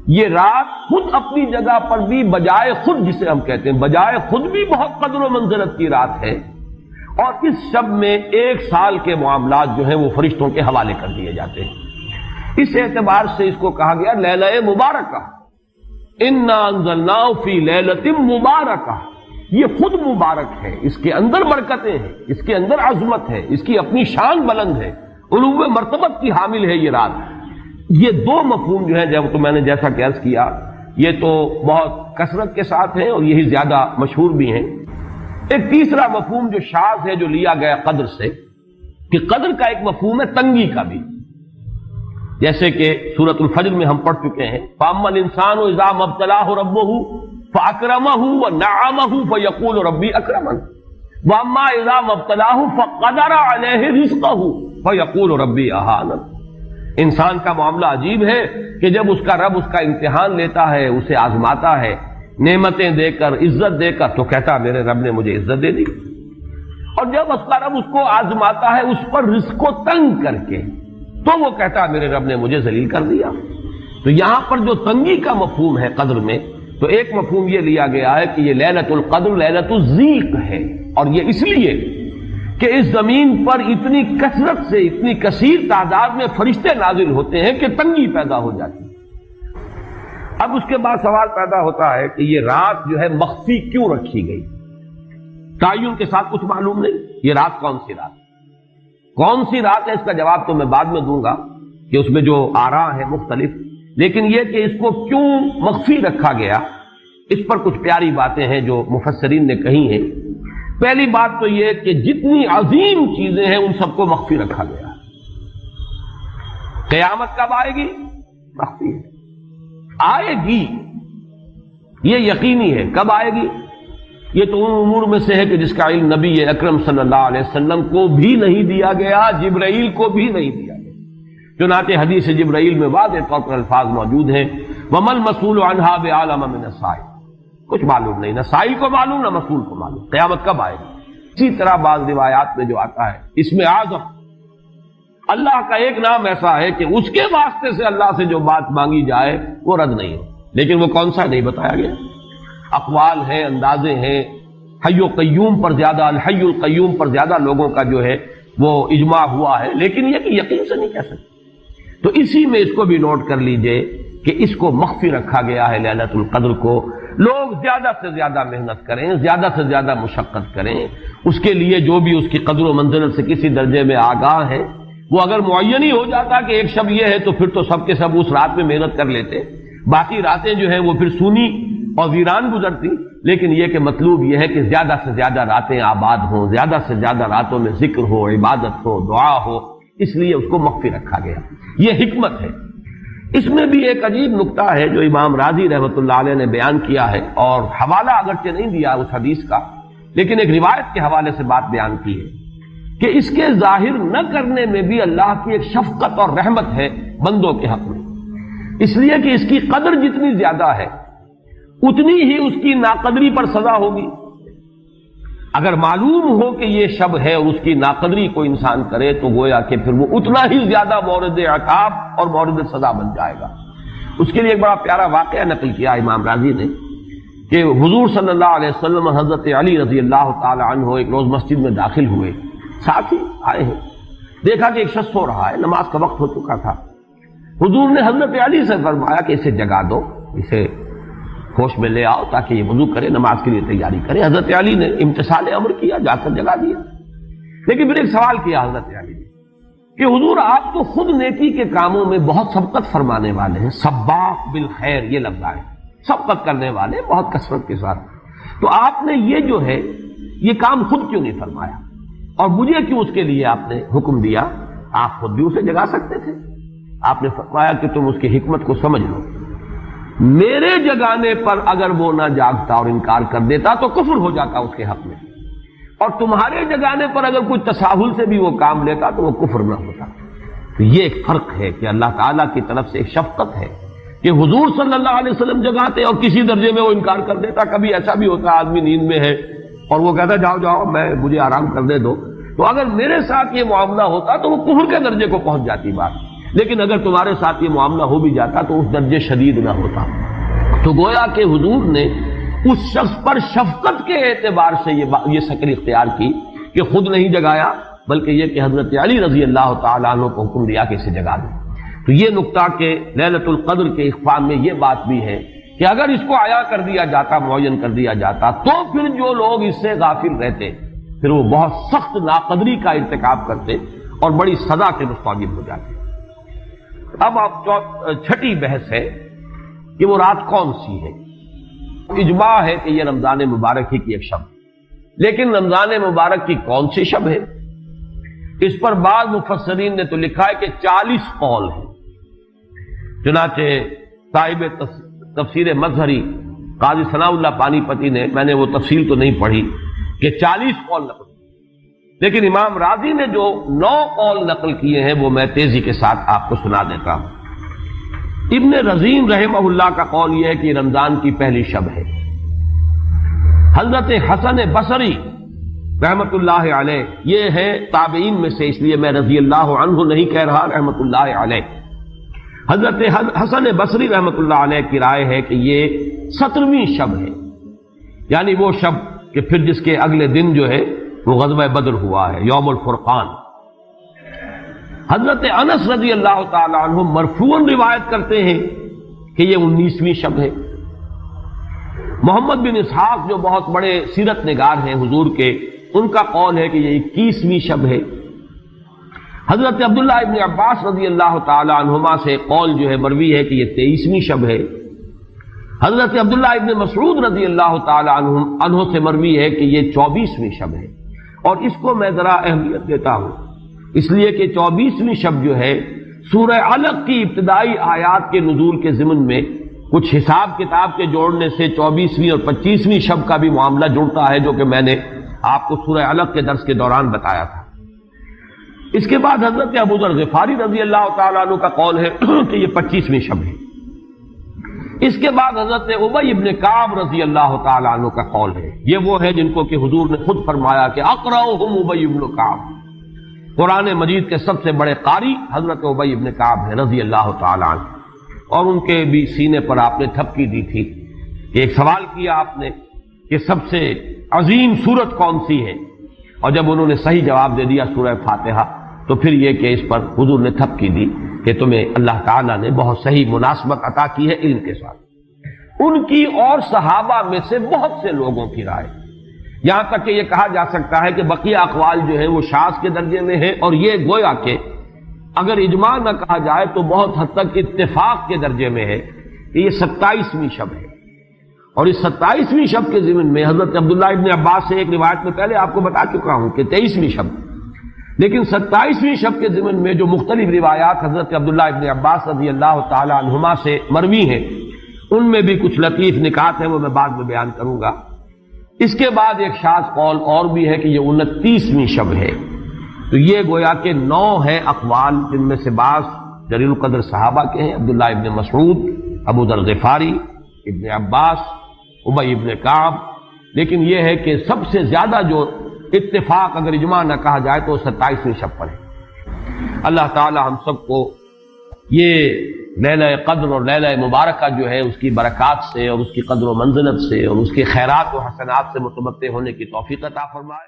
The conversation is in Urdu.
یہ رات خود اپنی جگہ پر بھی بجائے خود، جسے ہم کہتے ہیں بجائے خود بھی بہت قدر و منزلت کی رات ہے، اور اس شب میں 1 سال کے معاملات جو ہیں وہ فرشتوں کے حوالے کر دیے جاتے ہیں۔ اس اعتبار سے اس کو کہا گیا لیلہ مبارکہ، انا انزلناہ فی لیلۃ مبارکہ، یہ خود مبارک ہے، اس کے اندر برکتیں ہیں، اس کے اندر عظمت ہے، اس کی اپنی شان بلند ہے، علو مرتبت کی حامل ہے یہ رات۔ یہ دو مفہوم جو ہے جب تو میں نے جیسا کہ عرض کیا یہ تو بہت کثرت کے ساتھ ہیں اور یہی زیادہ مشہور بھی ہیں۔ ایک تیسرا مفہوم جو شاذ ہے جو لیا گیا قدر سے، کہ قدر کا ایک مفہوم ہے تنگی کا بھی، جیسے کہ سورۃ الفجر میں ہم پڑھ چکے ہیں فَأَمَّا الْإِنسَانُ إِذَا مَا ابْتَلَاهُ رَبُّهُ فَأَكْرَمَهُ وَنَعَّمَهُ فَيَقُولُ رَبِّي أَكْرَمَنِ وَأَمَّا إِذَا مَا ابْتَلَاهُ فَقَدَرَ عَلَيْهِ رِزْقَهُ فَيَقُولُ رَبِّي أَهَانَنِ۔ انسان کا معاملہ عجیب ہے کہ جب اس کا رب اس کا امتحان لیتا ہے، اسے آزماتا ہے، نعمتیں دے کر، عزت دے کر، تو کہتا میرے رب نے مجھے عزت دے دی، اور جب اس کا رب اس کو آزماتا ہے اس پر رزق کو تنگ کر کے، تو وہ کہتا میرے رب نے مجھے ذلیل کر دیا۔ تو یہاں پر جو تنگی کا مفہوم ہے قدر میں، تو ایک مفہوم یہ لیا گیا ہے کہ یہ لیلۃ القدر لیلۃ الضیق ہے، اور یہ اس لیے کہ اس زمین پر اتنی کثرت سے، اتنی کثیر تعداد میں فرشتے نازل ہوتے ہیں کہ تنگی پیدا ہو جاتی ہے۔ اب اس کے بعد سوال پیدا ہوتا ہے کہ یہ رات جو ہے مخفی کیوں رکھی گئی؟ تعین کے ساتھ کچھ معلوم نہیں یہ رات کون سی رات، کون سی رات ہے، اس کا جواب تو میں بعد میں دوں گا کہ اس میں جو آراء ہیں مختلف، لیکن یہ کہ اس کو کیوں مخفی رکھا گیا، اس پر کچھ پیاری باتیں ہیں جو مفسرین نے کہی ہیں۔ پہلی بات تو یہ کہ جتنی عظیم چیزیں ہیں ان سب کو مخفی رکھا گیا۔ قیامت کب آئے گی؟ مخفی ہے، آئے گی یہ یقینی ہے، کب آئے گی؟ یہ تو ان امور میں سے ہے کہ جس کا علم نبی اکرم صلی اللہ علیہ وسلم کو بھی نہیں دیا گیا، جبرائیل کو بھی نہیں دیا گیا۔ چنانچہ حدیث جبرائیل میں واضح طور پر الفاظ موجود ہیں وَمَا الْمَسْئُولُ عَنْهَا بِأَعْلَمَ مِنَ السَّائِلِ، کچھ معلوم نہیں، نہ سائل کو معلوم نہ مسئول کو معلوم قیامت کب آئے گی۔ اسی طرح بعض روایات میں جو آتا ہے اس میں اعظم، اللہ کا ایک نام ایسا ہے کہ اس کے واسطے سے اللہ سے جو بات مانگی جائے وہ رد نہیں ہو، لیکن وہ کون سا نہیں بتایا گیا۔ اقوال ہیں، اندازے ہیں، حی و قیوم پر زیادہ، الحی القیوم پر زیادہ لوگوں کا جو ہے وہ اجماع ہوا ہے، لیکن یہ کہ یقین سے نہیں کہہ سکتے۔ تو اسی میں اس کو بھی نوٹ کر لیجئے کہ اس کو مخفی رکھا گیا ہے لیلۃ القدر کو۔ لوگ زیادہ سے زیادہ محنت کریں، زیادہ سے زیادہ مشقت کریں، اس کے لیے جو بھی اس کی قدر و منزلت سے کسی درجے میں آگاہ ہے، وہ اگر معین ہی ہو جاتا کہ ایک شب یہ ہے تو پھر تو سب کے سب اس رات میں محنت کر لیتے، باقی راتیں جو ہیں وہ پھر سونی اور ویران گزرتی۔ لیکن یہ کہ مطلوب یہ ہے کہ زیادہ سے زیادہ راتیں آباد ہوں، زیادہ سے زیادہ راتوں میں ذکر ہو، عبادت ہو، دعا ہو، اس لیے اس کو مخفی رکھا گیا، یہ حکمت ہے۔ اس میں بھی ایک عجیب نکتہ ہے جو امام راضی رحمۃ اللہ علیہ نے بیان کیا ہے، اور حوالہ اگرچہ نہیں دیا اس حدیث کا، لیکن ایک روایت کے حوالے سے بات بیان کی ہے کہ اس کے ظاہر نہ کرنے میں بھی اللہ کی ایک شفقت اور رحمت ہے بندوں کے حق میں، اس لیے کہ اس کی قدر جتنی زیادہ ہے اتنی ہی اس کی ناقدری پر سزا ہوگی۔ اگر معلوم ہو کہ یہ شب ہے اور اس کی ناقدری کو انسان کرے تو گویا کہ پھر وہ اتنا ہی زیادہ مورد عقاب اور مورد سزا بن جائے گا۔ اس کے لیے ایک بڑا پیارا واقعہ نقل کیا امام راضی نے کہ حضور صلی اللہ علیہ وسلم حضرت علی رضی اللہ تعالی عنہ ایک روز مسجد میں داخل ہوئے، ساتھ ہی آئے ہیں، دیکھا کہ ایک شخص سو رہا ہے، نماز کا وقت ہو چکا تھا۔ حضور نے حضرت علی سے فرمایا کہ اسے جگا دو، اسے ہوش میں لے آؤ تاکہ یہ وضو کرے، نماز کے لیے تیاری کرے۔ حضرت علی نے امتثال امر کیا، جا کر جگا دیا۔ لیکن پھر ایک سوال کیا حضرت علی نے کہ حضور آپ تو خود نیکی کے کاموں میں بہت سبقت فرمانے والے ہیں، سباق بالخیر یہ لفظ ہے، سبقت کرنے والے بہت کثرت کے ساتھ، تو آپ نے یہ جو ہے یہ کام خود کیوں نہیں فرمایا، اور مجھے کیوں اس کے لیے آپ نے حکم دیا؟ آپ خود بھی اسے جگا سکتے تھے۔ آپ نے فرمایا کہ تم اس کی حکمت کو سمجھ لو، میرے جگانے پر اگر وہ نہ جاگتا اور انکار کر دیتا تو کفر ہو جاتا اس کے حق میں، اور تمہارے جگانے پر اگر کوئی تساہل سے بھی وہ کام لیتا تو وہ کفر نہ ہوتا۔ تو یہ ایک فرق ہے کہ اللہ تعالیٰ کی طرف سے ایک شفقت ہے کہ حضور صلی اللہ علیہ وسلم جگاتے اور کسی درجے میں وہ انکار کر دیتا۔ کبھی ایسا بھی ہوتا آدمی نیند میں ہے اور وہ کہتا جاؤ جاؤ مجھے آرام کرنے دو، تو اگر میرے ساتھ یہ معاملہ ہوتا تو وہ کفر کے درجے کو پہنچ جاتی بات۔ لیکن اگر تمہارے ساتھ یہ معاملہ ہو بھی جاتا تو اس درجے شدید نہ ہوتا۔ تو گویا کہ حضور نے اس شخص پر شفقت کے اعتبار سے یہ شکل اختیار کی کہ خود نہیں جگایا، بلکہ یہ کہ حضرت علی رضی اللہ تعالیٰ عنہ کو حکم دیا کہ اسے جگا دیں۔ تو یہ نقطہ کہ لیلۃ القدر کے اخفاء میں یہ بات بھی ہے کہ اگر اس کو عیا کر دیا جاتا، معین کر دیا جاتا، تو پھر جو لوگ اس سے غافل رہتے پھر وہ بہت سخت ناقدری کا ارتکاب کرتے اور بڑی سزا کے مستوجب ہو جاتے۔ اب آپ چھٹی بحث ہے کہ وہ رات کون سی ہے۔ اجماع ہے کہ یہ رمضان مبارک ہی کی ایک شب، لیکن رمضان مبارک کی کون سی شب ہے، اس پر بعض مفسرین نے تو لکھا ہے کہ 40 قول ہیں۔ چنانچہ صاحب تفسیر مظہری قاضی ثناء اللہ پانی پتی نے، میں نے وہ تفصیل تو نہیں پڑھی، کہ 40 قول نقل، لیکن امام راضی نے جو 9 قول نقل کیے ہیں وہ میں تیزی کے ساتھ آپ کو سنا دیتا ہوں۔ ابن رزین رحمہ اللہ کا قول یہ ہے کہ رمضان کی پہلی شب ہے۔ حضرت حسن بصری رحمت اللہ علیہ یہ ہے تابعین میں سے، اس لیے میں رضی اللہ عنہ نہیں کہہ رہا، رحمت اللہ علیہ۔ حضرت حسن بصری رحمت اللہ علیہ کی رائے ہے کہ یہ 17ویں شب ہے، یعنی وہ شب کہ پھر جس کے اگلے دن جو ہے وہ غزوہ بدر ہوا ہے، یوم الفرقان۔ حضرت انس رضی اللہ تعالی عنہ مرفوعاً روایت کرتے ہیں کہ یہ 19ویں شب ہے۔ محمد بن اسحاق جو بہت بڑے سیرت نگار ہیں حضور کے، ان کا قول ہے کہ یہ 21ویں شب ہے۔ حضرت عبداللہ ابن عباس رضی اللہ تعالی عنہما سے قول جو ہے مروی ہے کہ یہ 23ویں شب ہے۔ حضرت عبداللہ ابن مسعود رضی اللہ تعالی عنہ سے مروی ہے کہ یہ 24ویں شب ہے۔ اور اس کو میں ذرا اہمیت دیتا ہوں اس لیے کہ 24ویں شب جو ہے سورہ علق کی ابتدائی آیات کے نزول کے ضمن میں کچھ حساب کتاب کے جوڑنے سے 24ویں اور 25ویں شب کا بھی معاملہ جڑتا ہے، جو کہ میں نے آپ کو سورہ علق کے درس کے دوران بتایا تھا۔ اس کے بعد حضرت ابو ذر غفاری رضی اللہ تعالیٰ عنہ کا قول ہے کہ یہ 25ویں شب ہے۔ اس کے بعد حضرت ابی ابن کعب رضی اللہ تعالیٰ عنہ کا قول ہے، یہ وہ ہے جن کو کہ حضور نے خود فرمایا کہ اقرأہم ابی ابن کعب، قرآن مجید کے سب سے بڑے قاری حضرت ابی ابن کعب ہے رضی اللہ تعالیٰ عنہ۔ اور ان کے بھی سینے پر آپ نے تھپکی دی تھی کہ ایک سوال کیا آپ نے کہ سب سے عظیم سورت کون سی ہے، اور جب انہوں نے صحیح جواب دے دیا سورہ فاتحہ، تو پھر یہ کہ اس پر حضور نے تھپکی دی کہ تمہیں اللہ تعالیٰ نے بہت صحیح مناسبت عطا کی ہے علم کے ساتھ۔ ان کی اور صحابہ میں سے بہت سے لوگوں کی رائے، یہاں تک کہ یہ کہا جا سکتا ہے کہ بقیہ اقوال جو ہے وہ شاذ کے درجے میں ہے، اور یہ گویا کہ اگر اجماع نہ کہا جائے تو بہت حد تک اتفاق کے درجے میں ہے کہ یہ 27ویں شب ہے۔ اور اس 27ویں شب کے ضمن میں حضرت عبداللہ ابن عباس سے ایک روایت میں پہلے آپ کو بتا چکا ہوں کہ 23ویں شب، لیکن 27ویں شب کے ضمن میں جو مختلف روایات حضرت عبداللہ ابن عباس رضی اللہ تعالی عنہما سے مروی ہیں، ان میں بھی کچھ لطیف نکات ہیں، وہ میں بعد میں بیان کروں گا۔ اس کے بعد ایک شاذ قول اور بھی ہے کہ یہ 29ویں شب ہے۔ تو یہ گویا کہ 9 ہیں اقوال، جن میں سے بعض جلیل القدر صحابہ کے ہیں، عبداللہ ابن مسعود، ابو ذر غفاری، ابن عباس، ابی ابن کعب، لیکن یہ ہے کہ سب سے زیادہ جو اتفاق اگر اجماع نہ کہا جائے تو 27ویں شب پر ہے۔ اللہ تعالی ہم سب کو یہ لیلہ قدر اور لیلہ مبارکہ جو ہے اس کی برکات سے اور اس کی قدر و منزلت سے اور اس کے خیرات و حسنات سے متمتع ہونے کی توفیق عطا فرمائے۔